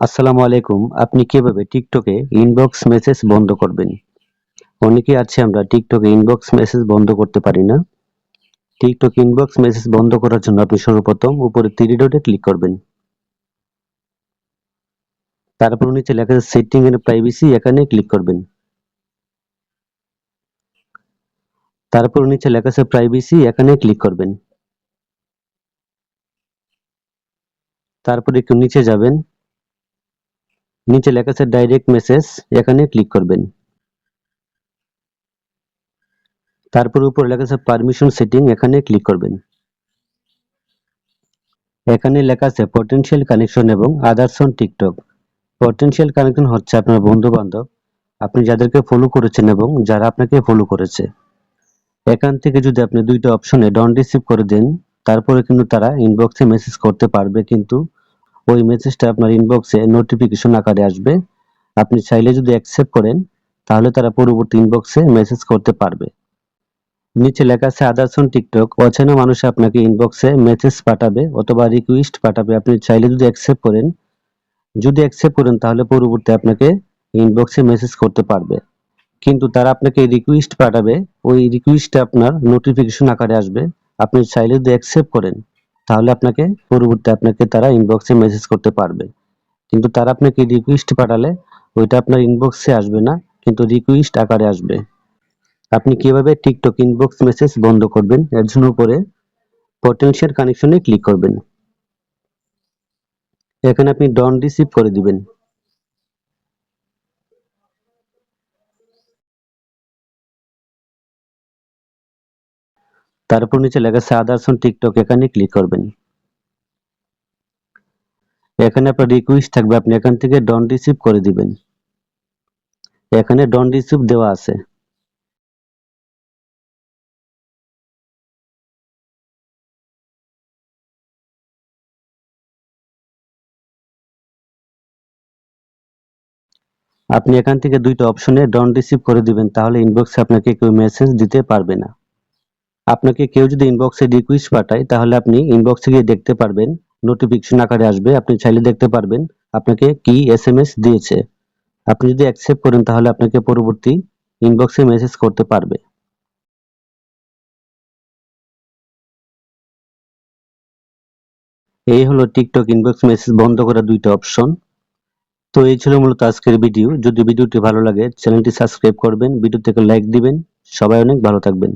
আসসালামু আলাইকুম। আপনি কিভাবে টিকটকে ইনবক্স মেসেজ বন্ধ করবেন? অনেকেই আছে আমরা টিকটকে ইনবক্স মেসেজ বন্ধ করতে পারি না। টিকটক ইনবক্স মেসেজ বন্ধ করার জন্য আপনি সর্বপ্রথম উপরে থ্রি ডটে ক্লিক করবেন। তারপর নিচে লেখা আছে সেটিং এন্ড প্রাইভেসি, এখানে ক্লিক করবেন। তারপর নিচে লেখা আছে প্রাইভেসি, এখানে ক্লিক করবেন। তারপর একটু নিচে যাবেন, নিচে লেখা আছে ডাইরেক্ট মেসেজ, এখানে ক্লিক করবেন। তারপর উপরে লেখা আছে পারমিশন সেটিং, এখানে ক্লিক করবেন। এখানে লেখা আছে পটেনশিয়াল কানেকশন এবং others on TikTok. Potential connection হচ্ছে আপনার বন্ধু বান্ধব, আপনি যাদেরকে ফলো করেছেন এবং যারা আপনাকে ফলো করেছে। এখান থেকে যদি আপনি দুইটা অপশনে ডন্ট রিসিভ করে দেন, তারপরে কিন্তু তারা ইনবক্সে মেসেজ করতে পারবে, কিন্তু ওই মেসেজটা আপনার ইনবক্সে নোটিফিকেশন আকারে আসবে। আপনি চাইলে যদি অ্যাকসেপ্ট করেন, তাহলে তারা পরবর্তী ইনবক্সে মেসেজ করতে পারবে। নিচে লেখা আছে আদার্স অন টিকটক, অচেনা মানুষ আপনাকে ইনবক্সে মেসেজ পাঠাবে অথবা রিকোয়েস্ট পাঠাবে। আপনি চাইলে যদি অ্যাকসেপ্ট করেন, তাহলে পরবর্তী আপনাকে ইনবক্সে মেসেজ করতে পারবে, কিন্তু তারা আপনাকে রিকোয়েস্ট পাঠাবে, ওই রিকোয়েস্টটা আপনার নোটিফিকেশন আকারে আসবে। আপনি চাইলে যদি অ্যাকসেপ্ট করেন, তাহলে আপনাকে তারা ইনবক্সে মেসেজ করতে পারবে, কিন্তু তারা আপনাকে রিকোয়েস্ট পাঠালে ওইটা আপনার ইনবক্সে আসবে না, কিন্তু রিকোয়েস্ট আকারে আসবে। আপনি কিভাবে টিকটক ইনবক্স মেসেজ বন্ধ করবেন, এর জন্য উপরে পটেনশিয়াল কানেকশনে ক্লিক করবেন। এখানে আপনি ডন্ট রিসিভ করে দিবেন। তারপর নিচে লেখা আছে আদার্স অন টিকটক, এখানে ক্লিক করবেন। এখানে আপনার রিকোয়েস্ট থাকবে, আপনি এখান থেকে ডন্ট রিসিভ করে দিবেন। এখানে ডন্ট রিসিভ দেওয়া আছে। আপনি এখান থেকে দুইটা অপশনে ডন্ট রিসিভ করে দিবেন, তাহলে ইনবক্সে আপনাকে কেউ মেসেজ দিতে পারবে না। আপনাকে কেউ যদি ইনবক্সে রিকোয়েস্ট পাঠায়, তাহলে আপনি ইনবক্সে গিয়ে দেখতে পারবেন, নোটিফিকেশন আকারে আসবে, আপনি চাইলে দেখতে পারবেন আপনাকে কি এসএমএস দিয়েছে। আপনি যদি অ্যাকসেপ্ট করেন, তাহলে আপনাকে পরবর্তী ইনবক্সে মেসেজ করতে পারবে। এই হলো টিকটক ইনবক্স মেসেজ বন্ধ করার দুইটা অপশন। তো এই ছিল মূলত আজকের ভিডিও। যদি ভিডিওটি ভালো লাগে, চ্যানেলটি সাবস্ক্রাইব করবেন, ভিডিওতে লাইক দিবেন। সবাই অনেক ভালো থাকবেন।